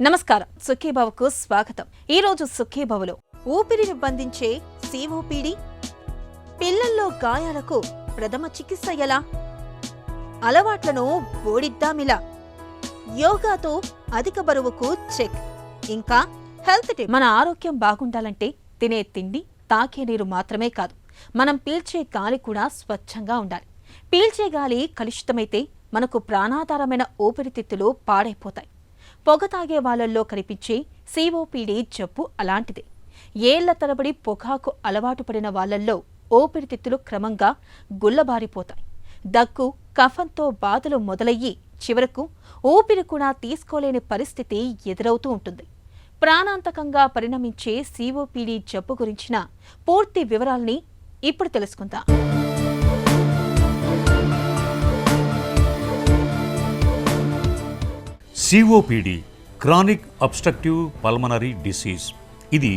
నమస్కారం, సుఖీభవకు స్వాగతం. ఈరోజు సుఖీభవలో ఊపిరిని బంధించే సిఓపిడి, పిల్లల్లో గాయాలకు ప్రథమ చికిత్స ఎలా, అలవాట్లను ఓడిద్దామిలా, యోగాతో అధిక బరువుకు చెక్, ఇంకా హెల్త్ టిప్. మన ఆరోగ్యం బాగుండాలంటే తినే తిండి, తాగే నీరు మాత్రమే కాదు, మనం పీల్చే గాలి కూడా స్వచ్ఛంగా ఉండాలి. పీల్చే గాలి కలుషితమైతే మనకు ప్రాణాధారమైన ఊపిరితిత్తులు పాడైపోతాయి. పొగ తాగే వాళ్ళల్లో కనిపించే సిఓపిడి జబ్బు అలాంటిదే. ఏళ్ల తరబడి పొగాకు అలవాటు పడిన వాళ్లల్లో ఊపిరితిత్తులు క్రమంగా గుల్లబారిపోతాయి. దగ్గు, కఫంతో బాధలు మొదలయ్యి చివరకు ఊపిరి కూడా తీసుకోలేని పరిస్థితి ఎదురవుతూ ఉంటుంది. ప్రాణాంతకంగా పరిణమించే సిఓపిడి జబ్బు గురించిన పూర్తి వివరాల్ని ఇప్పుడు తెలుసుకుందాం. COPD chronic obstructive pulmonary disease. ఇది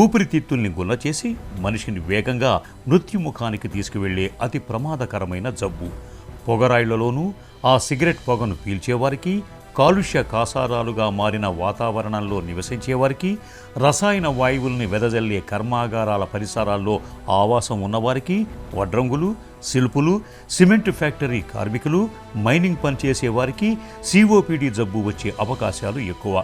ఊపిరితిత్తుల్ని గుల్లచేసి మనిషిని వేగంగా మృత్యుముఖానికి తీసుకువెళ్లే అతి ప్రమాదకరమైన జబ్బు. పొగరాయిళ్లలోనూ ఆ సిగరెట్ పొగను పీల్చేవారికి, కాలుష్య కాసారాలుగా మారిన వాతావరణంలో నివసించేవారికి, రసాయన వాయువుల్ని వెదజల్లే కర్మాగారాల పరిసరాల్లో ఆవాసం ఉన్నవారికి, వడ్రంగులు, శిల్పులు, సిమెంట్ ఫ్యాక్టరీ కార్మికులు, మైనింగ్ పనిచేసేవారికి సిఓపిడి జబ్బు వచ్చే అవకాశాలు ఎక్కువ.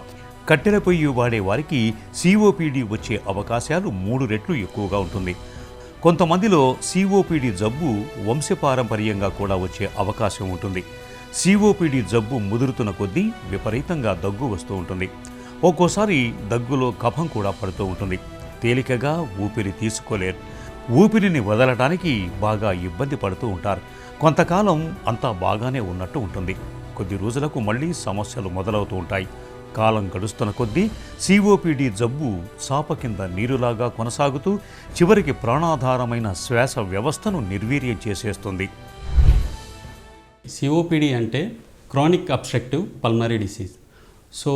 కట్టెల పొయ్యి వాడేవారికి సిఓపిడి వచ్చే అవకాశాలు 3 రెట్లు ఎక్కువగా ఉంటుంది. కొంతమందిలో సిఓపిడి జబ్బు వంశపారంపర్యంగా కూడా వచ్చే అవకాశం ఉంటుంది. సిఓపిడి జబ్బు ముదురుతున్న కొద్దీ విపరీతంగా దగ్గు వస్తూ ఉంటుంది. ఒక్కోసారి దగ్గులో కఫం కూడా పడుతూ ఉంటుంది. తేలికగా ఊపిరి తీసుకోలేరు. ఊపిరిని వదలటానికి బాగా ఇబ్బంది పడుతూ ఉంటారు. కొంతకాలం అంతా బాగానే ఉన్నట్టు ఉంటుంది. కొద్ది రోజులకు మళ్ళీ సమస్యలు మొదలవుతూ ఉంటాయి. కాలం గడుస్తున్న కొద్దీ సిఓపిడి జబ్బు చాప కింద నీరులాగా కొనసాగుతూ చివరికి ప్రాణాధారమైన శ్వాస వ్యవస్థను నిర్వీర్యం చేసేస్తుంది. సిఓపిడి అంటే chronic obstructive pulmonary disease. So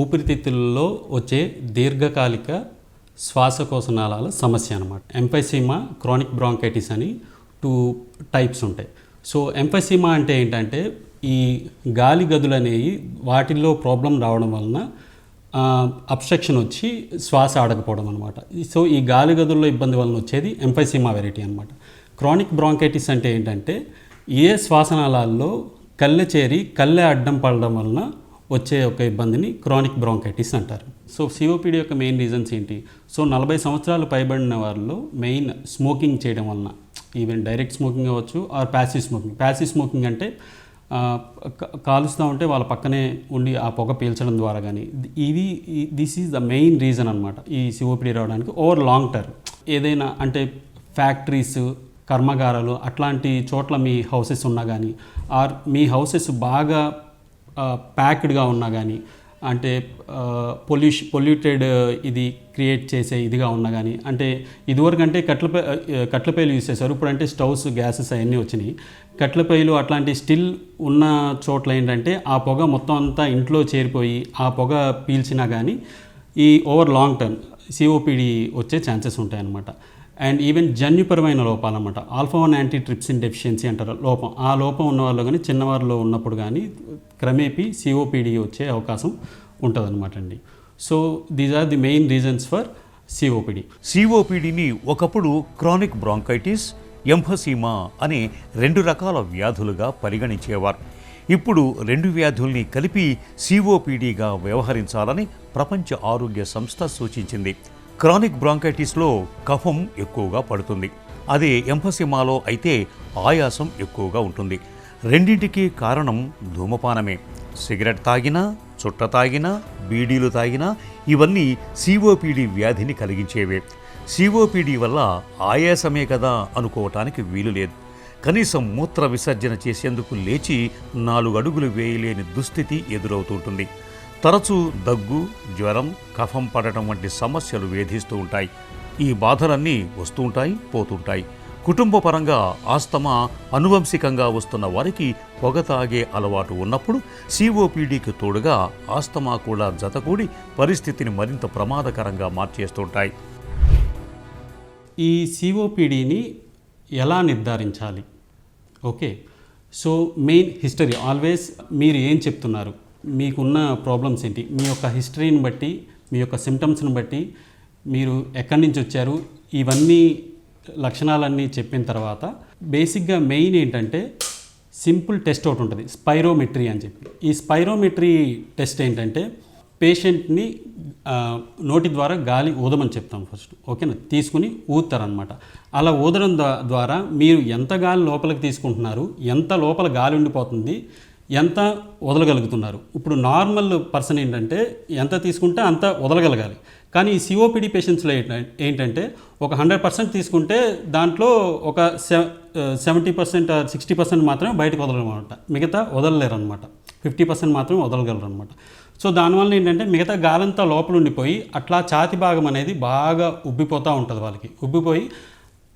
ఊపిరితిత్తుల్లో వచ్చే దీర్ఘకాలిక శ్వాసకోశనాళాల సమస్య అన్నమాట. ఎంఫైసీమా, క్రానిక్ బ్రాంకైటిస్ అని 2 టైప్స్ ఉంటాయి. సో ఎంఫైసీమా అంటే ఏంటంటే ఈ గాలి గదులు అనేవి వాటిల్లో ప్రాబ్లం రావడం వలన అబ్స్ట్రక్షన్ వచ్చి శ్వాస ఆడకపోవడం అనమాట. సో ఈ గాలి గదుల్లో ఇబ్బంది వలన వచ్చేది ఎంఫైసీమా వెరైటీ అనమాట. క్రానిక్ బ్రాంకైటిస్ అంటే ఏంటంటే ఏ శ్వాసనాళాల్లో కళ్ళె చేరి కళ్ళె అడ్డం పడడం వలన వచ్చే ఒక ఇబ్బందిని క్రానిక్ బ్రాంకైటిస్ అంటారు. సో సిఓపిడి యొక్క మెయిన్ రీజన్స్ ఏంటి? సో 40 సంవత్సరాలు పైబడిన వారిలో మెయిన్ స్మోకింగ్ చేయడం వలన, ఈవెన్ డైరెక్ట్ స్మోకింగ్ అవ్వచ్చు or passive smoking. Passive smoking అంటే కాలుస్తూ ఉంటే వాళ్ళ పక్కనే ఉండి ఆ పొగ పీల్చడం ద్వారా కానీ, this is the main reason అనమాట ఈ సిఓపిడి రావడానికి. ఓవర్ లాంగ్ టర్మ్ ఏదైనా అంటే ఫ్యాక్టరీస్, కర్మాగారాలు అట్లాంటి చోట్ల మీ హౌసెస్ ఉన్నా కానీ, ఆర్ మీ హౌసెస్ బాగా ప్యాక్డ్గా ఉన్నా కానీ, అంటే పొల్యూటెడ్ ఇది క్రియేట్ చేసే ఇదిగా ఉన్నా కానీ, అంటే ఇదివరకు అంటే కట్లపైలు యూజ్ చేశారు, ఇప్పుడు అంటే స్టవ్స్, గ్యాసెస్ అవన్నీ వచ్చినాయి. కట్లపైలు అట్లాంటి స్టిల్ ఉన్న చోట్ల ఏంటంటే ఆ పొగ మొత్తం అంతా ఇంట్లో చేరిపోయి ఆ పొగ పీల్చినా కానీ ఈ ఓవర్ లాంగ్ టర్మ్ సిఓపిడి వచ్చే ఛాన్సెస్ ఉంటాయన్నమాట. అండ్ ఈవెన్ జన్యుపరమైన లోపాలన్నమాట. ఆల్ఫా-1 యాంటీట్రిప్సిన్ డెఫిషియన్సీ అంటారు లోపం. ఆ లోపం ఉన్నవాళ్ళు కానీ చిన్నవారిలో ఉన్నప్పుడు కానీ క్రమేపీ సిఓపిడి వచ్చే అవకాశం ఉంటుందన్నమాట అండి. So these are the main reasons for COPD. సిఓపిడిని ఒకప్పుడు క్రానిక్ బ్రాంకైటిస్, ఎంఫసీమా అనే 2 రకాల వ్యాధులుగా పరిగణించేవారు. ఇప్పుడు 2 వ్యాధుల్ని కలిపి సిఓపిడిగా వ్యవహరించాలని ప్రపంచ ఆరోగ్య సంస్థ సూచించింది. క్రానిక్ బ్రాంకైటిస్లో కఫం ఎక్కువగా పడుతుంది. అదే ఎంఫసీమాలో అయితే ఆయాసం ఎక్కువగా ఉంటుంది. రెండింటికి కారణం ధూమపానమే. సిగరెట్ తాగినా, చుట్ట తాగినా, బీడీలు తాగినా ఇవన్నీ సిఓపిడి వ్యాధిని కలిగించేవే. సిఓపిడి వల్ల ఆయాసమే కదా అనుకోవటానికి వీలు లేదు. కనీసం మూత్ర విసర్జన చేసేందుకు లేచి 4 అడుగులు వేయలేని దుస్థితి ఎదురవుతుంటుంది. తరచూ దగ్గు, జ్వరం, కఫం పడటం వంటి సమస్యలు వేధిస్తూ ఉంటాయి. ఈ బాధలన్నీ వస్తూ ఉంటాయి, పోతుంటాయి. కుటుంబ పరంగా ఆస్తమా అనువంశికంగా వస్తున్న వారికి పొగ తాగే అలవాటు ఉన్నప్పుడు సిఓపిడికి తోడుగా ఆస్తమా కూడా జతకూడి పరిస్థితిని మరింత ప్రమాదకరంగా మార్చేస్తుంటాయి. ఈ సిఓపిడిని ఎలా నిర్ధారించాలి? Okay, so main history always మీరు ఏం చెప్తున్నారు, మీకున్న ప్రాబ్లమ్స్ ఏంటి, మీ యొక్క హిస్టరీని బట్టి, మీ యొక్క సిమ్టమ్స్ని బట్టి, మీరు ఎక్కడి నుంచి వచ్చారు, ఇవన్నీ లక్షణాలన్నీ చెప్పిన తర్వాత బేసిక్గా మెయిన్ ఏంటంటే సింపుల్ టెస్ట్ ఒకటి ఉంటుంది, స్పైరోమెట్రీ అని చెప్పి. ఈ స్పైరోమెట్రీ టెస్ట్ ఏంటంటే పేషెంట్ని నోటి ద్వారా గాలి ఊదమని చెప్తాం ఫస్ట్, ఓకేనా, తీసుకుని ఊదుతారనమాట. అలా ఊదడం ద్వారా మీరు ఎంత గాలి లోపలికి తీసుకుంటున్నారు, ఎంత లోపల గాలి ఉండిపోతుంది, ఎంత వదలగలుగుతున్నారు. ఇప్పుడు నార్మల్ పర్సన్ ఏంటంటే ఎంత తీసుకుంటే అంత వదలగలగాలి. కానీ ఈ సిఓపిడి పేషెంట్స్లో ఏంటంటే ఒక 100% తీసుకుంటే దాంట్లో ఒక 70% 60% మాత్రమే బయటకు వదలనమాట, మిగతా వదలలేరు అనమాట. 50% మాత్రమే వదలగలరు అనమాట. సో దానివల్ల ఏంటంటే మిగతా గాలంతా లోపల ఉండిపోయి అట్లా ఛాతి భాగం అనేది బాగా ఉబ్బిపోతూ ఉంటుంది వాళ్ళకి. ఉబ్బిపోయి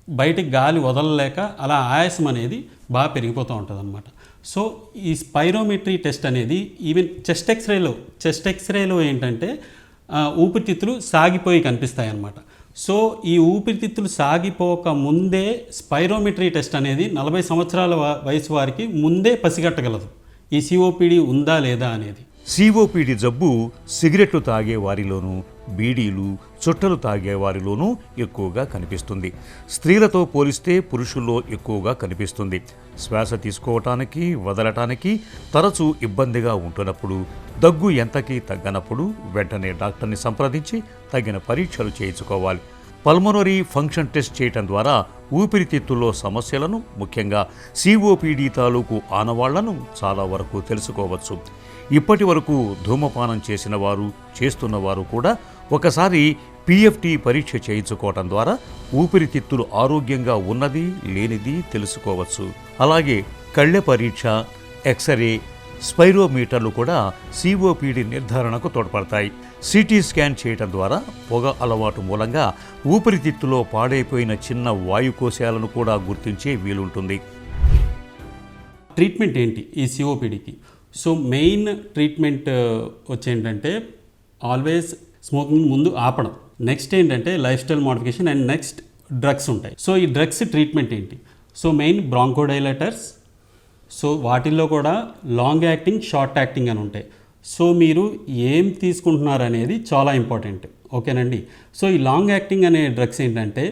బయటికి గాలి వదలలేక అలా ఆయాసం అనేది బాగా పెరిగిపోతూ ఉంటుంది అనమాట. సో ఈ స్పైరోమెట్రీ టెస్ట్ అనేది ఈవెన్ చెస్ట్ ఎక్స్రేలో ఏంటంటే ఊపిరితిత్తులు సాగిపోయి కనిపిస్తాయి అన్నమాట. సో ఈ ఊపిరితిత్తులు సాగిపోక ముందే స్పైరోమెట్రీ టెస్ట్ అనేది 40 సంవత్సరాల వయసు వారికి ముందే పసిగట్టగలదు ఈ సిఓపిడి ఉందా లేదా అనేది. సిఓపిడి జబ్బు సిగరెట్లు తాగే వారిలోనూ, బీడీలు, చుట్టలు తాగే వారిలోనూ ఎక్కువగా కనిపిస్తుంది. స్త్రీలతో పోలిస్తే పురుషుల్లో ఎక్కువగా కనిపిస్తుంది. శ్వాస తీసుకోవటానికి, వదలటానికి తరచూ ఇబ్బందిగా ఉంటున్నప్పుడు, దగ్గు ఎంతకీ తగ్గనప్పుడు వెంటనే డాక్టర్ని సంప్రదించి తగిన పరీక్షలు చేయించుకోవాలి. పల్మనరీ ఫంక్షన్ టెస్ట్ చేయటం ద్వారా ఊపిరితిత్తుల్లో సమస్యలను, ముఖ్యంగా సిఓపిడి తాలూకు ఆనవాళ్లను చాలా వరకు తెలుసుకోవచ్చు. ఇప్పటి వరకు ధూమపానం చేసిన వారు, చేస్తున్నవారు కూడా ఒకసారి పిఎఫ్టి పరీక్ష చేయించుకోవటం ద్వారా ఊపిరితిత్తులు ఆరోగ్యంగా ఉన్నది లేనిది తెలుసుకోవచ్చు. అలాగే కళ్ళె పరీక్ష, ఎక్స్రే, స్పైరోమీటర్లు కూడా సిఓపిడి నిర్ధారణకు తోడ్పడతాయి. సిటీ స్కాన్ చేయటం ద్వారా పొగ అలవాటు మూలంగా ఊపిరితిత్తులో పాడైపోయిన చిన్న వాయుకోశాలను కూడా గుర్తించే వీలుంటుంది. ట్రీట్మెంట్ ఏంటి ఈ సిఓపిడికి? సో మెయిన్ ట్రీట్మెంట్ వచ్చేంటంటే ఆల్వేస్ స్మోకింగ్ ముందు ఆపడం. నెక్స్ట్ ఏంటంటే lifestyle modification and next drugs ఉంటాయి. సో ఈ డ్రగ్స్ ట్రీట్మెంట్ ఏంటి? So main bronchodilators. సో వాటిల్లో కూడా లాంగ్ యాక్టింగ్, షార్ట్ యాక్టింగ్ అని ఉంటాయి. సో మీరు ఏం తీసుకుంటున్నారు అనేది చాలా ఇంపార్టెంట్, ఓకేనండి. సో ఈ లాంగ్ యాక్టింగ్ అనే డ్రగ్స్ ఏంటంటే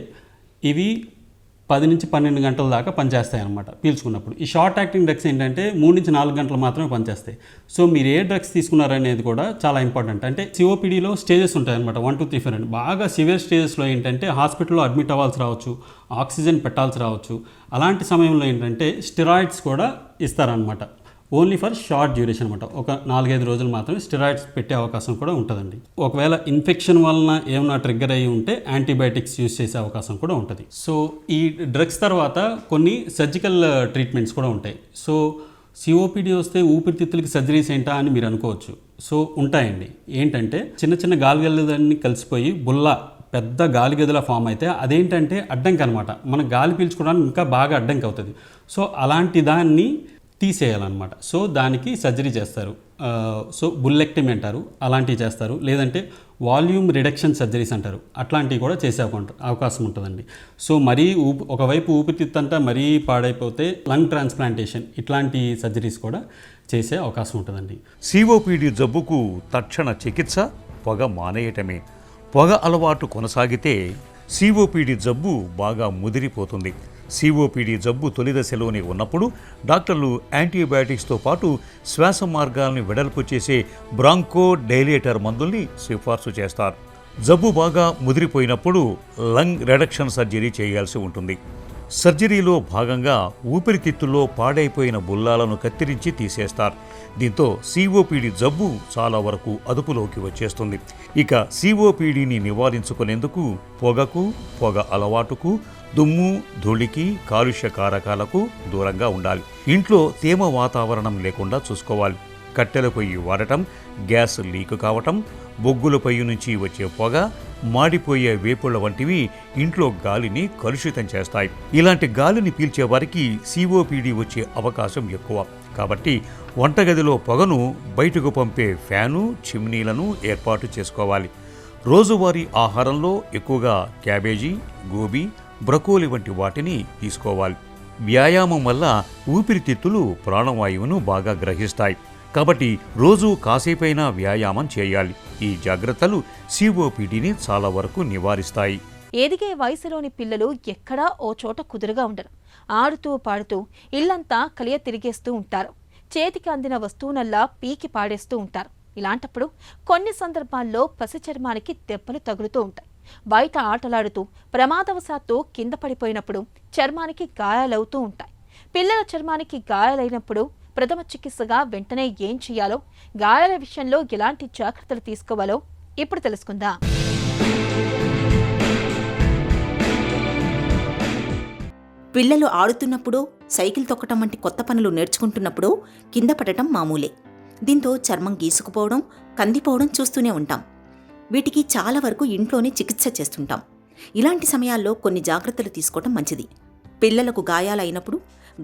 ఇవి 10 నుంచి 12 గంటల దాకా పనిచేస్తాయి అన్నమాట పీల్చుకున్నప్పుడు. ఈ షార్ట్ యాక్టింగ్ డ్రగ్స్ ఏంటంటే 3 నుంచి 4 గంటలు మాత్రమే పనిచేస్తాయి. సో మీరు ఏ డ్రగ్స్ తీసుకున్నారనేది కూడా చాలా ఇంపార్టెంట్. అంటే సిఓపిడిలో స్టేజెస్ ఉంటాయి అనమాట, 1, 2, 3, 4 అని. బాగా సివియర్ స్టేజెస్లో ఏంటంటే హాస్పిటల్లో అడ్మిట్ అవ్వాల్సి రావచ్చు, ఆక్సిజన్ పెట్టాల్సి రావచ్చు. అలాంటి సమయంలో ఏంటంటే స్టెరాయిడ్స్ కూడా ఇస్తారనమాట, ఓన్లీ ఫర్ షార్ట్ డ్యూరేషన్ అనమాట. ఒక 4-5 రోజులు మాత్రమే స్టెరాయిడ్స్ పెట్టే అవకాశం కూడా ఉంటుందండి. ఒకవేళ ఇన్ఫెక్షన్ వలన ఏమైనా ట్రిగ్గర్ అయ్యి ఉంటే యాంటీబయాటిక్స్ యూజ్ చేసే అవకాశం కూడా ఉంటుంది. సో ఈ డ్రగ్స్ తర్వాత కొన్ని సర్జికల్ ట్రీట్మెంట్స్ కూడా ఉంటాయి. సో సిఓపిడి వస్తే ఊపిరితిత్తులకి సర్జరీస్ ఏంటా అని మీరు అనుకోవచ్చు. సో ఉంటాయండి. ఏంటంటే చిన్న చిన్న గాలిగల్లదాన్ని కలిసిపోయి పెద్ద గాలి గదిలా ఫామ్ అయితే అదేంటంటే అడ్డంకి అనమాట, మన గాలి పీల్చుకోవడానికి ఇంకా బాగా అడ్డంకి అవుతుంది. సో అలాంటి దాన్ని తీసేయాలన్నమాట. సో దానికి సర్జరీ చేస్తారు. సో బుల్లెక్టమీ అంటారు, అలాంటివి చేస్తారు. లేదంటే వాల్యూమ్ రిడక్షన్ సర్జరీస్ అంటారు, అట్లాంటివి కూడా చేసే అవకాశం ఉంటుందండి. సో మరీ ఒకవైపు ఊపిరితిత్తు అంతా మరీ పాడైపోతే లంగ్ ట్రాన్స్ప్లాంటేషన్, ఇట్లాంటి సర్జరీస్ కూడా చేసే అవకాశం ఉంటుందండి. సిఓపిడి జబ్బుకు తక్షణ చికిత్స పొగ మానేయటమే. పొగ అలవాటు కొనసాగితే సిఓపిడి జబ్బు బాగా ముదిరిపోతుంది. సిఓపిడి జబ్బు తొలి దశలోనే ఉన్నప్పుడు డాక్టర్లు యాంటీబయాటిక్స్తో పాటు శ్వాస మార్గాలను వెడల్పు చేసే బ్రాంకో డైలేటర్ మందుల్ని సిఫార్సు చేస్తారు. జబ్బు బాగా ముదిరిపోయినప్పుడు లంగ్ రిడక్షన్ సర్జరీ చేయాల్సి ఉంటుంది. సర్జరీలో భాగంగా ఊపిరితిత్తుల్లో పాడైపోయిన బుల్లాలను కత్తిరించి తీసేస్తారు. దీంతో సిఓపిడి జబ్బు చాలా వరకు అదుపులోకి వచ్చేస్తుంది. ఇక సిఓపిడిని నివారించుకునేందుకు పొగ అలవాటుకు, దుమ్ము, ధూళికి, కాలుష్య కారకాలకు దూరంగా ఉండాలి. ఇంట్లో తేమ వాతావరణం లేకుండా చూసుకోవాలి. కట్టెల పొయ్యి వాడటం, గ్యాస్ లీక్ కావటం, బొగ్గుల పొయ్యి నుంచి వచ్చే పొగ, మాడిపోయే వేపుళ్ల వంటివి ఇంట్లో గాలిని కలుషితం చేస్తాయి. ఇలాంటి గాలిని పీల్చే వారికి సిఓపిడి వచ్చే అవకాశం ఎక్కువ. కాబట్టి వంటగదిలో పొగను బయటకు పంపే ఫ్యాను, చిమ్నీలను ఏర్పాటు చేసుకోవాలి. రోజువారీ ఆహారంలో ఎక్కువగా క్యాబేజీ, గోబీ, బ్రకోలి వంటి వాటిని తీసుకోవాలి. వ్యాయామం వల్ల ఊపిరితిత్తులు ప్రాణవాయువును బాగా గ్రహిస్తాయి. కాబట్టి రోజూ కాసేపైనా వ్యాయామం చేయాలి. ఈ జాగ్రత్తలు COPDని చాలా వరకు నివారిస్తాయి. ఎదిగే వయసులోని పిల్లలు ఎక్కడా ఓ చోట కుదురుగా ఉండరు. ఆడుతూ పాడుతూ ఇల్లంతా కలియ తిరిగేస్తూ ఉంటారు. చేతికి అందిన వస్తువునల్లా పీకి పాడేస్తూ ఉంటారు. ఇలాంటప్పుడు కొన్ని సందర్భాల్లో పసి చర్మానికి దెబ్బలు తగులుతూ ఉంటాయి. బయట ఆటలాడుతూ ప్రమాదవశాత్తు కింద పడిపోయినప్పుడు చర్మానికి గాయాలవుతూ ఉంటాయి. పిల్లల చర్మానికి గాయాలైనప్పుడు ప్రథమ చికిత్సగా వెంటనే ఏం చేయాలో, గాయాల విషయంలో ఎలాంటి జాగ్రత్తలు తీసుకోవాలో ఇప్పుడు తెలుసుకుందాం. పిల్లలు ఆడుతున్నప్పుడు, సైకిల్ తొక్కటం వంటి కొత్త పనులు నేర్చుకుంటున్నప్పుడు కింద పడటం మామూలే. దీంతో చర్మం గీసుకుపోవడం, కందిపోవడం చూస్తూనే ఉంటాం. వీటికి చాలా వరకు ఇంట్లోనే చికిత్స చేస్తుంటాం. ఇలాంటి సమయాల్లో కొన్ని జాగ్రత్తలు తీసుకోవటం మంచిది. పిల్లలకు గాయాలైనప్పుడు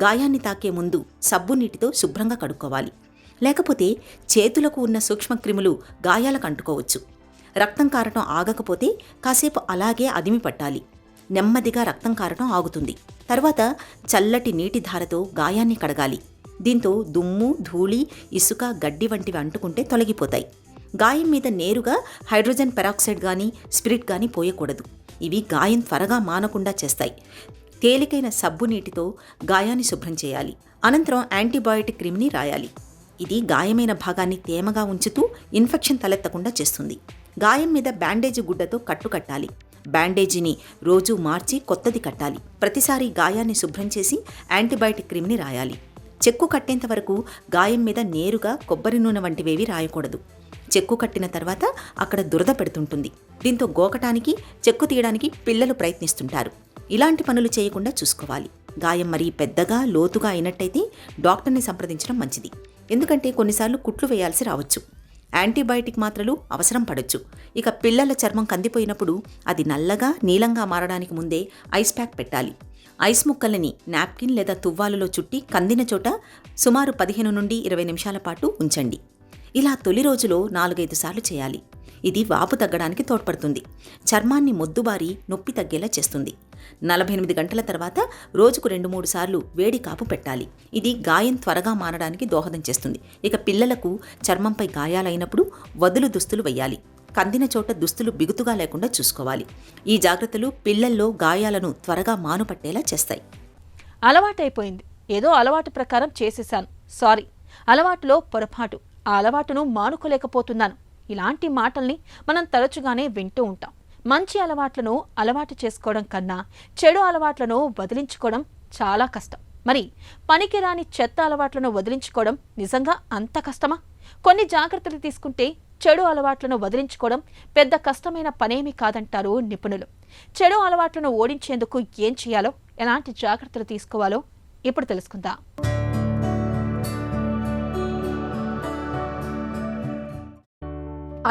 గాయాన్ని తాకే ముందు సబ్బు నీటితో శుభ్రంగా కడుక్కోవాలి. లేకపోతే చేతులకు ఉన్న సూక్ష్మక్రిములు గాయాలకు అంటుకోవచ్చు. రక్తం కారటం ఆగకపోతే కాసేపు అలాగే అదిమి పట్టాలి. నెమ్మదిగా రక్తం కారటం ఆగుతుంది. తర్వాత చల్లటి నీటి ధారతో గాయాన్ని కడగాలి. దీంతో దుమ్ము, ధూళి, ఇసుక, గడ్డి వంటివి అంటుకుంటే తొలగిపోతాయి. గాయం మీద నేరుగా హైడ్రోజన్ పెరాక్సైడ్ గానీ స్పిరిట్ గానీ పోయకూడదు. ఇవి గాయం త్వరగా మానకుండా చేస్తాయి. తేలికైన సబ్బు నీటితో గాయాన్ని శుభ్రం చేయాలి. అనంతరం యాంటీబయాటిక్ క్రీమ్ని రాయాలి. ఇది గాయమైన భాగాన్ని తేమగా ఉంచుతూ ఇన్ఫెక్షన్ తలెత్తకుండా చేస్తుంది. గాయం మీద బ్యాండేజీ గుడ్డతో కట్టు కట్టాలి. బ్యాండేజీని రోజూ మార్చి కొత్తది కట్టాలి. ప్రతిసారి గాయాన్ని శుభ్రం చేసి యాంటీబయాటిక్ క్రీమ్ని రాయాలి. చెక్కు కట్టేంత వరకు గాయం మీద నేరుగా కొబ్బరి నూనె వంటివేవి రాయకూడదు. చెక్కు కట్టిన తర్వాత అక్కడ దురద పెడుతుంటుంది. దీంతో గోకటానికి, చెక్కు తీయడానికి పిల్లలు ప్రయత్నిస్తుంటారు. ఇలాంటి పనులు చేయకుండా చూసుకోవాలి. గాయం మరీ పెద్దగా, లోతుగా అయినట్టయితే డాక్టర్ని సంప్రదించడం మంచిది. ఎందుకంటే కొన్నిసార్లు కుట్లు వేయాల్సి రావచ్చు. యాంటీబయాటిక్ మాత్రలు అవసరం పడొచ్చు. ఇక పిల్లల చర్మం కందిపోయినప్పుడు అది నల్లగా, నీలంగా మారడానికి ముందే ఐస్ ప్యాక్ పెట్టాలి. ఐస్ ముక్కలని నాప్కిన్ లేదా తువ్వాలులో చుట్టి కందిన చోట సుమారు 15 నుండి 20 నిమిషాల పాటు ఉంచండి. ఇలా తొలి రోజులో 4-5 సార్లు చేయాలి. ఇది వాపు తగ్గడానికి తోడ్పడుతుంది. చర్మాన్ని మొద్దుబారి నొప్పి తగ్గేలా చేస్తుంది. 48 గంటల తర్వాత రోజుకు 2-3 సార్లు వేడి కాపు పెట్టాలి. ఇది గాయం త్వరగా మానడానికి దోహదం చేస్తుంది. ఇక పిల్లలకు చర్మంపై గాయాలైనప్పుడు వదులు దుస్తులు వెయ్యాలి. కందిన చోట దుస్తులు బిగుతుగా లేకుండా చూసుకోవాలి. ఈ జాగ్రత్తలు పిల్లల్లో గాయాలను త్వరగా మానుపట్టేలా చేస్తాయి. అలవాటైపోయింది, ఏదో అలవాటు ప్రకారం చేసేశాను, సారీ, అలవాటులో పొరపాటు, ఆ అలవాటును మానుకోలేకపోతున్నాను, ఇలాంటి మాటల్ని మనం తరచుగానే వింటూ ఉంటాం. మంచి అలవాట్లను అలవాటు చేసుకోవడం కన్నా చెడు అలవాట్లను వదిలించుకోవడం చాలా కష్టం. మరి పనికిరాని చెత్త అలవాట్లను వదిలించుకోవడం నిజంగా అంత కష్టమా? కొన్ని జాగ్రత్తలు తీసుకుంటే చెడు అలవాట్లను వదిలించుకోవడం పెద్ద కష్టమైన పనేమీ కాదంటారు నిపుణులు. చెడు అలవాట్లను ఓడించేందుకు ఏం చేయాలో, ఎలాంటి జాగ్రత్తలు తీసుకోవాలో ఇప్పుడు తెలుసుకుందాం.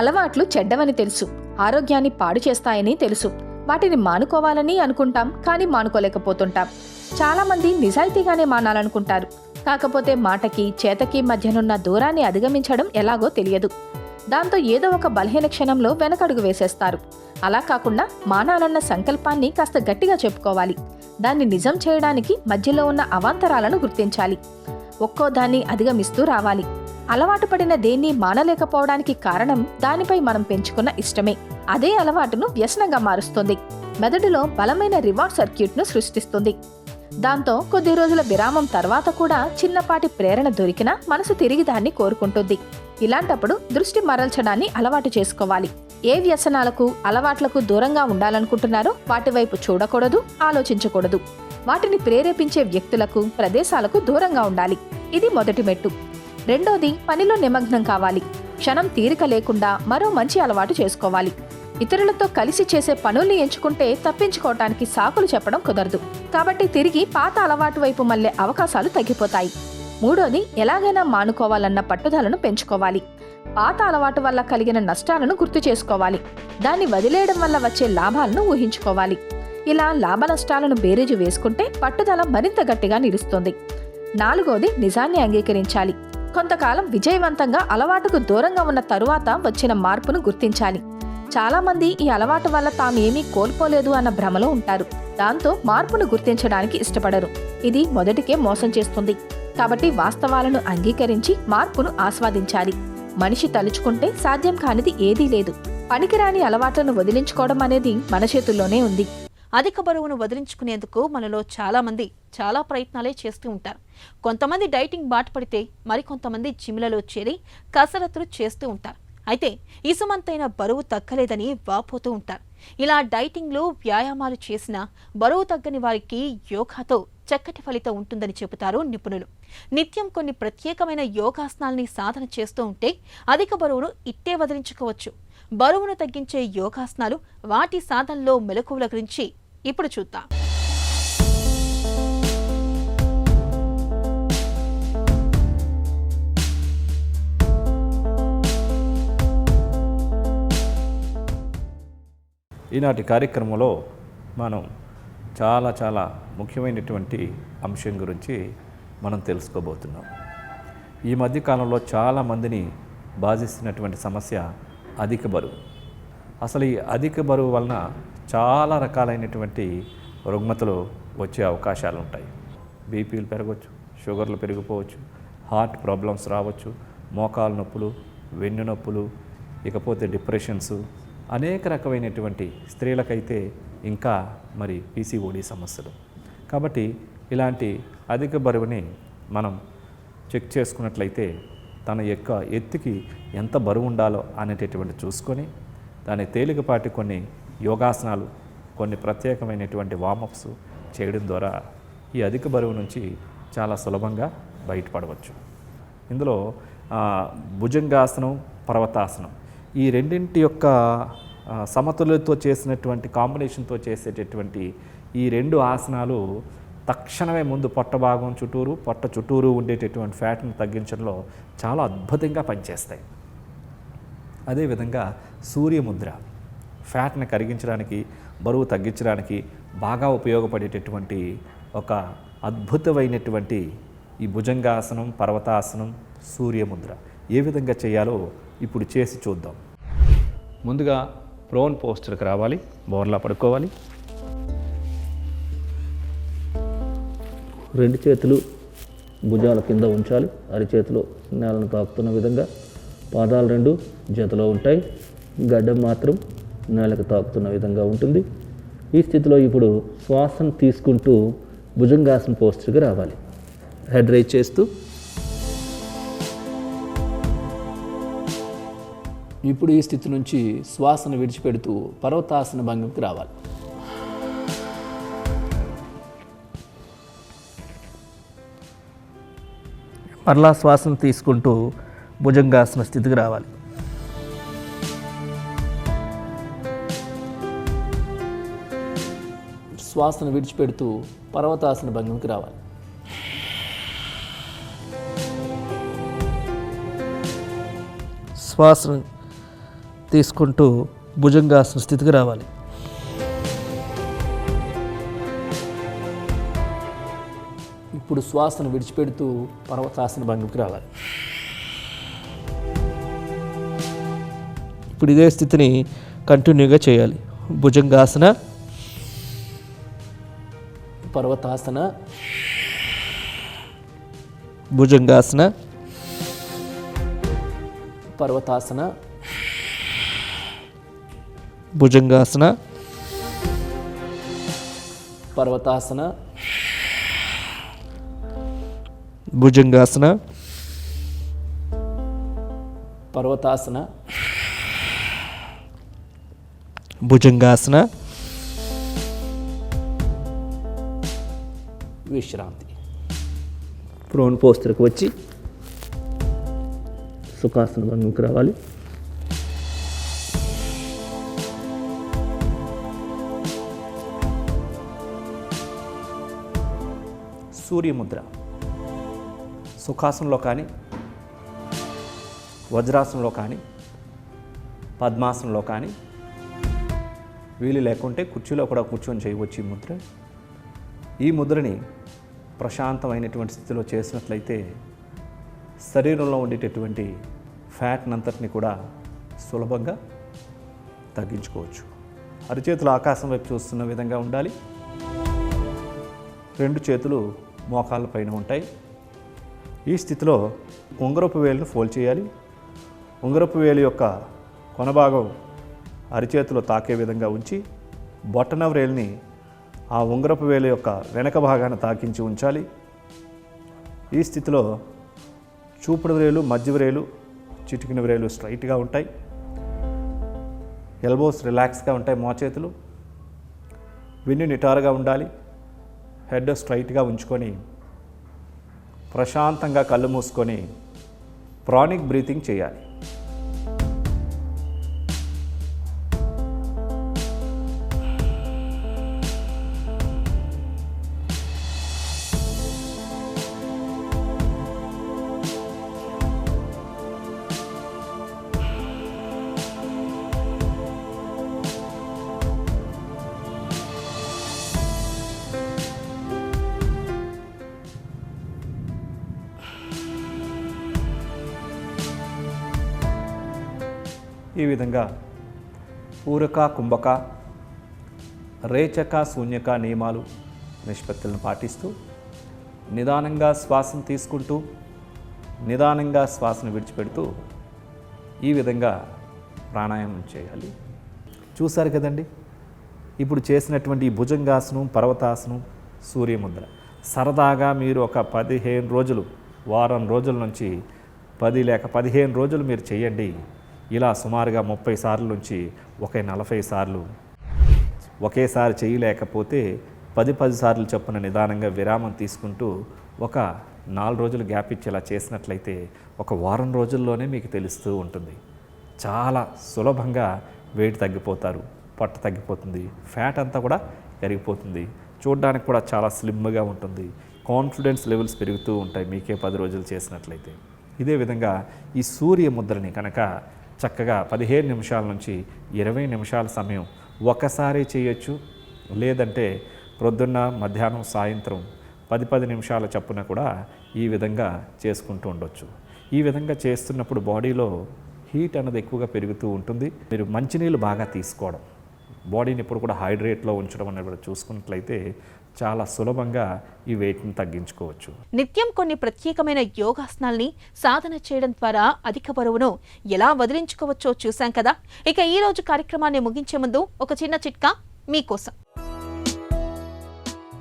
అలవాట్లు చెడ్డవని తెలుసు, ఆరోగ్యాన్ని పాడు చేస్తాయని తెలుసు. వాటిని మానుకోవాలని అనుకుంటాం, కానీ మానుకోలేకపోతుంటాం. చాలామంది నిజాయితీగానే మానాలనుకుంటారు. కాకపోతే మాటకి చేతకి మధ్యనున్న దూరాన్ని అధిగమించడం ఎలాగో తెలియదు. దాంతో ఏదో ఒక బలహీన క్షణంలో వెనకడుగు వేసేస్తారు. అలా కాకుండా మానాలన్న సంకల్పాన్ని కాస్త గట్టిగా చెప్పుకోవాలి. దాన్ని నిజం చేయడానికి మధ్యలో ఉన్న అవాంతరాలను గుర్తించాలి. ఒక్కో దాన్ని అధిగమిస్తూ రావాలి. అలవాటు పడిన దేన్ని మానలేకపోవడానికి కారణం దానిపై మనం పెంచుకున్న ఇష్టమే. అదే అలవాటును వ్యసనంగా మారుస్తుంది. మెదడులో బలమైన రివార్డ్ సర్క్యూట్ను సృష్టిస్తుంది. దాంతో కొద్ది రోజుల విరామం తర్వాత కూడా చిన్నపాటి ప్రేరణ దొరికినా మనసు తిరిగి దాన్ని కోరుకుంటుంది. ఇలాంటప్పుడు దృష్టి మరల్చడాన్ని అలవాటు చేసుకోవాలి. ఏ వ్యసనాలకు, అలవాట్లకు దూరంగా ఉండాలనుకుంటున్నారో వాటి వైపు చూడకూడదు, ఆలోచించకూడదు. వాటిని ప్రేరేపించే వ్యక్తులకు, ప్రదేశాలకు దూరంగా ఉండాలి. ఇది మొదటి మెట్టు. రెండోది, పనిలో నిమగ్నం కావాలి. క్షణం తీరిక లేకుండా మరో మంచి అలవాటు చేసుకోవాలి. ఇతరులతో కలిసి చేసే పనుల్ని ఎంచుకుంటే తప్పించుకోవటానికి సాకులు చెప్పడం కుదరదు. కాబట్టి తిరిగి పాత అలవాటు వైపు మళ్లే అవకాశాలు తగ్గిపోతాయి. మూడోది, ఎలాగైనా మానుకోవాలన్న పట్టుదలను పెంచుకోవాలి. పాత అలవాటు వల్ల కలిగిన నష్టాలను గుర్తు చేసుకోవాలి. దాన్ని వదిలేయడం వల్ల వచ్చే లాభాలను ఊహించుకోవాలి. ఇలా లాభ నష్టాలను బేరీజు వేసుకుంటే పట్టుదల మరింత గట్టిగా నిలుస్తుంది. నాలుగోది, నిజాన్ని అంగీకరించాలి. కొంతకాలం విజయవంతంగా అలవాటుకు దూరంగా ఉన్న తరువాత వచ్చిన మార్పును గుర్తించాలి. చాలామంది ఈ అలవాటు వల్ల తామేమీ కోల్పోలేదు అన్న భ్రమలో ఉంటారు. దాంతో మార్పును గుర్తించడానికి ఇష్టపడరు. ఇది మొదటికే మోసం చేస్తుంది. కాబట్టి వాస్తవాలను అంగీకరించి మార్పును ఆస్వాదించాలి. మనిషి తలుచుకుంటే సాధ్యం కానిది ఏదీ లేదు. పనికిరాని అలవాట్లను వదిలించుకోవడం అనేది మన చేతుల్లోనే ఉంది. అధిక బరువును వదిలించుకునేందుకు మనలో చాలా మంది చాలా ప్రయత్నాలే చేస్తూ ఉంటారు. కొంతమంది డైటింగ్ బాట పడితే మరికొంతమంది జిమ్లలో చేరి కసరత్తులు చేస్తూ ఉంటారు. అయితే ఇసుమంతైన బరువు తగ్గలేదని వాపోతూ ఉంటారు. ఇలా డైటింగ్లో వ్యాయామాలు చేసినా బరువు తగ్గని వారికి యోగాతో చక్కటి ఫలితం ఉంటుందని చెబుతారు నిపుణులు. నిత్యం కొన్ని ప్రత్యేకమైన యోగాసనాల్ని సాధన చేస్తూ ఉంటే అధిక బరువును ఇట్టే వదిలించుకోవచ్చు. బరువును తగ్గించే యోగాసనాలు, వాటి సాధనలో మెలకువల గురించి ఇప్పుడు చూద్దాం. ఈనాటి కార్యక్రమంలో మనం చాలా ముఖ్యమైనటువంటి అంశం గురించి మనం తెలుసుకోబోతున్నాం. ఈ మధ్యకాలంలో చాలామందిని బాధిస్తున్నటువంటి సమస్య అధిక బరువు. అసలు ఈ అధిక బరువు వలన చాలా రకాలైనటువంటి రుగ్మతలు వచ్చే అవకాశాలు ఉంటాయి. బీపీలు పెరగవచ్చు, షుగర్లు పెరిగిపోవచ్చు, హార్ట్ ప్రాబ్లమ్స్ రావచ్చు, మోకాలు నొప్పులు, వెన్ను నొప్పులు, ఇకపోతే డిప్రెషన్స్, అనేక రకమైనటువంటి స్త్రీలకైతే ఇంకా మరి పీసీఓడి సమస్యలు. కాబట్టి ఇలాంటి అధిక బరువుని మనం చెక్ చేసుకున్నట్లయితే తన యొక్క ఎత్తుకి ఎంత బరువు ఉండాలో అనేటటువంటి చూసుకొని దాని తేలికపాటి కొన్ని యోగాసనాలు, కొన్ని ప్రత్యేకమైనటువంటి వార్మప్స్ చేయడం ద్వారా ఈ అధిక బరువు నుంచి చాలా సులభంగా బయటపడవచ్చు. ఇందులో భుజంగాసనం, పర్వతాసనం ఈ రెండింటి యొక్క సమతులతో చేసినటువంటి కాంబినేషన్తో చేసేటటువంటి ఈ రెండు ఆసనాలు తక్షణమే ముందు పొట్ట భాగం చుట్టూరు, పొట్ట చుట్టూరు ఉండేటటువంటి ఫ్యాట్ని తగ్గించడంలో చాలా అద్భుతంగా పనిచేస్తాయి. అదేవిధంగా సూర్యముద్ర ఫ్యాట్ని కరిగించడానికి, బరువు తగ్గించడానికి బాగా ఉపయోగపడేటటువంటి ఒక అద్భుతమైనటువంటి ఈ భుజంగాసనం, పర్వతాసనం, సూర్యముద్ర ఏ విధంగా చేయాలో ఇప్పుడు చేసి చూద్దాం. ముందుగా ప్రోన్ పోస్చర్కి రావాలి. బోర్లా పడుకోవాలి. రెండు చేతులు భుజాల కింద ఉంచాలి. అరిచేతిలో నేలను తాకుతున్న విధంగా. పాదాలు రెండు జతలో ఉంటాయి. గడ్డం మాత్రం నేలకు తాకుతున్న విధంగా ఉంటుంది. ఈ స్థితిలో ఇప్పుడు శ్వాసను తీసుకుంటూ భుజంగాసన పోస్చర్కి రావాలి. హెడ్ రైజ్ చేస్తూ ఇప్పుడు ఈ స్థితి నుంచి శ్వాసను విడిచిపెడుతూ పర్వతాసన భంగిమకి రావాలి. మరలా శ్వాసను తీసుకుంటూ భుజంగాసన స్థితికి రావాలి. శ్వాసను విడిచిపెడుతూ పర్వతాసన భంగిమకి రావాలి. శ్వాసను తీసుకుంటూ భుజంగాసన స్థితికి రావాలి. ఇప్పుడు శ్వాసను విడిచిపెడుతూ పర్వతాసన భంగిమకి రావాలి. ఇప్పుడు ఇదే స్థితిని కంటిన్యూగా చేయాలి. భుజంగాసన, పర్వతాసన, భుజంగాసన, పర్వతాసన, భుజంగాసన, పర్వతాసన, భుజంగాసన, పర్వతాసన, భుజంగాసన, విశ్రాంతి. ప్రోన్ పోస్చర్కి వచ్చి సుఖాసన భంగిమకి రావాలి. సూర్యముద్ర సుఖాసనంలో కానీ, వజ్రాసనంలో కానీ, పద్మాసనంలో కానీ, వీలు లేకుంటే కుర్చీలో కూడా కూర్చొని చేయవచ్చు ఈ ముద్ర. ఈ ముద్రని ప్రశాంతమైనటువంటి స్థితిలో చేసినట్లయితే శరీరంలో ఉండేటటువంటి ఫ్యాట్నంతటిని కూడా సులభంగా తగ్గించుకోవచ్చు. అరిచేతులు ఆకాశం వైపు చూస్తున్న విధంగా ఉండాలి. రెండు చేతులు మోకాళ్ళ పైన ఉంటాయి. ఈ స్థితిలో ఉంగరపు వేలును ఫోల్డ్ చేయాలి. ఉంగరపు వేలు యొక్క కొనభాగం అరిచేతిలో తాకే విధంగా ఉంచి బొట్టన వ్రేలుని ఆ ఉంగరపు వేలు యొక్క వెనక భాగాన్ని తాకించి ఉంచాలి. ఈ స్థితిలో చూపుడు వ్రేలు, మధ్య వ్రేలు, చిటికిన వ్రేలు స్ట్రైట్గా ఉంటాయి. ఎల్బోస్ రిలాక్స్గా ఉంటాయి. మోచేతులు వెన్ను నిటారుగా ఉండాలి. హెడ్ స్ట్రైట్గా ఉంచుకొని ప్రశాంతంగా కళ్ళు మూసుకొని ప్రాణిక్ బ్రీతింగ్ చేయాలి. ఈ విధంగా పూరక, కుంభక, రేచక, శూన్యక నియమాలు, నిష్పత్తులను పాటిస్తూ నిదానంగా శ్వాసను తీసుకుంటూ నిదానంగా శ్వాసను విడిచిపెడుతూ ఈ విధంగా ప్రాణాయామం చేయాలి. చూశారు కదండి, ఇప్పుడు చేసినటువంటి ఈ భుజంగాసనం, పర్వతాసనం, సూర్యముద్ర సరదాగా మీరు ఒక 15 రోజులు, వారం రోజుల నుంచి 10 లేక 15 రోజులు మీరు చేయండి. ఇలా సుమారుగా 30 సార్లు నుంచి 40 సార్లు ఒకేసారి చేయలేకపోతే 10 సార్లు చొప్పున నిదానంగా విరామం తీసుకుంటూ ఒక 4 రోజులు గ్యాప్ ఇచ్చి ఇలా చేసినట్లయితే ఒక వారం రోజుల్లోనే మీకు తెలుస్తూ ఉంటుంది. చాలా సులభంగా వెయిట్ తగ్గిపోతారు, పొట్ట తగ్గిపోతుంది, ఫ్యాట్ అంతా కూడా కరిగిపోతుంది, చూడడానికి కూడా చాలా స్లిమ్గా ఉంటుంది, కాన్ఫిడెన్స్ లెవెల్స్ పెరుగుతూ ఉంటాయి మీకే 10 రోజులు చేసినట్లయితే. ఇదే విధంగా ఈ సూర్య ముద్రని కనుక చక్కగా 15 నిమిషాల నుంచి 20 నిమిషాల సమయం ఒకసారి చేయొచ్చు. లేదంటే ప్రొద్దున్న, మధ్యాహ్నం, సాయంత్రం 10 నిమిషాల చప్పున కూడా ఈ విధంగా చేసుకుంటూ ఉండొచ్చు. ఈ విధంగా చేస్తున్నప్పుడు బాడీలో హీట్ అన్నది ఎక్కువగా పెరుగుతూ ఉంటుంది. మీరు మంచినీళ్ళు బాగా తీసుకోవడం, బాడీని ఎప్పుడు కూడా హైడ్రేట్లో ఉంచడం అనేది కూడా చూసుకున్నట్లయితే చాలా సులభంగా ఈ వెయిట్ని తగ్గించుకోవచ్చు. నిత్యం కొన్ని ప్రత్యేకమైన యోగాసనాల్ని సాధన చేయడం ద్వారా అధిక బరువును ఎలా వదిలించుకోవచ్చో చూశాం కదా. ఇక ఈ రోజు కార్యక్రమాన్ని ముగించే ముందు ఒక చిన్న చిట్కా మీకోసం.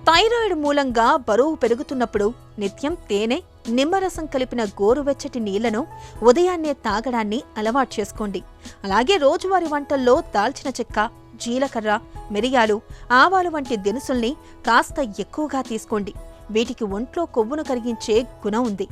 థైరాయిడ్ మూలంగా బరువు పెరుగుతున్నప్పుడు నిత్యం తేనె, నిమ్మరసం కలిపిన గోరువెచ్చటి నీళ్లను ఉదయాన్నే తాగడాన్ని అలవాటు చేసుకోండి. అలాగే రోజువారీ వంటల్లో దాల్చిన చెక్క, జీలకర్ర, మిరియాలు, ఆవాలు వంటి దినుసుల్ని కాస్త ఎక్కువగా తీసుకోండి. వీటికి ఒంట్లో కొవ్వును కరిగించే గుణం ఉంది.